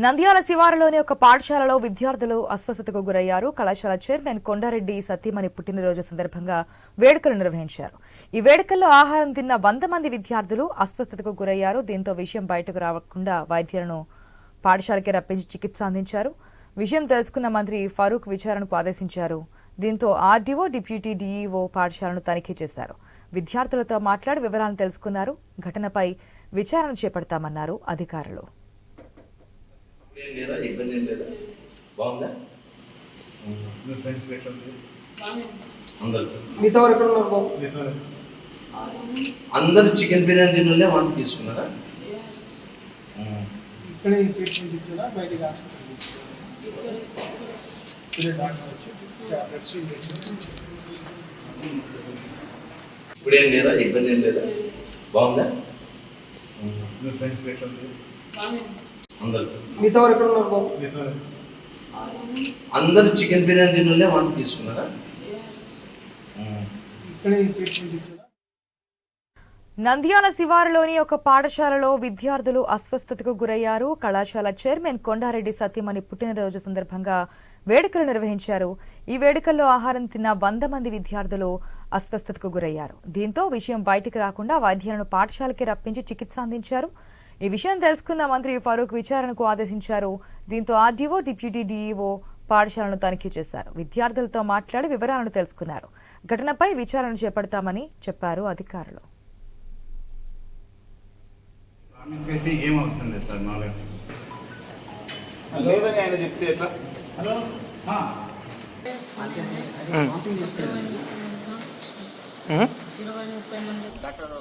నంద్యాల శివారులోని ఒక పాఠశాలలో విద్యార్థులు అస్వస్థతకు గురయ్యారు. కళాశాల చైర్మన్ కొండారెడ్డి సతీమణి పుట్టినరోజు సందర్భంగా వేడుకలు నిర్వహించారు. ఈ వేడుకల్లో ఆహారం తిన్న 100 మంది విద్యార్థులు అస్వస్థతకు గురయ్యారు. దీంతో విషయం బయటకు రాకుండా వైద్యులను పాఠశాలకి రప్పించి చికిత్స అందించారు. విషయం తెలుసుకున్న మంత్రి ఫరూక్ విచారణకు ఆదేశించారు. దీంతో ఆర్డీఓ, డిప్యూటీ డీఈఓ పాఠశాలను తనిఖీ చేశారు. విద్యార్థులతో మాట్లాడి వివరాలను తెలుసుకున్నారు. ఘటనపై విచారణ చేపడతామన్నారు అధికారులు. బాగుందా? అందరూ చికెన్ బిర్యానీ తినలే వంట తీసుకున్నారా? ఇక్కడే ట్రీట్మెంట్ ఇచ్చారా బయటికి హాస్పిటల్ ఇప్పుడు ఏం లేదా, ఇబ్బంది ఏం లేదా? బాగుందా? అందరూ చికెన్ బిర్యానీ తినలే వంట తీసుకున్నారా? ఇక్కడే ట్రీట్మెంట్ ఇచ్చారా? నంద్యాల శివారులోని ఒక పాఠశాలలో విద్యార్థులు అస్వస్థతకు గురయ్యారు. కళాశాల చైర్మన్ కొండారెడ్డి సతీమణి పుట్టినరోజు సందర్భంగా వేడుకలు నిర్వహించారు. ఈ వేడుకల్లో ఆహారం తిన్న 100 మంది విద్యార్థులు అస్వస్థతకు గురయ్యారు. దీంతో విషయం బయటికి రాకుండా వైద్యులను పాఠశాలకి రప్పించి చికిత్స అందించారు. ఈ విషయం తెలుసుకున్న మంత్రి ఫరూక్ విచారణకు ఆదేశించారు. దీంతో ఆర్డీఓ, డిప్యూటీ డీఈఓ పాఠశాలను తనిఖీ చేశారు. విద్యార్థులతో మాట్లాడి వివరాలను తెలుసుకున్నారు. ఘటనపై విచారణ చేపడతామని చెప్పారు అధికారులు. అయితే ఏం అవసరం లేదు సార్, మాలో లేదని ఆయన చెప్తే ఎట్లా? డాక్టర్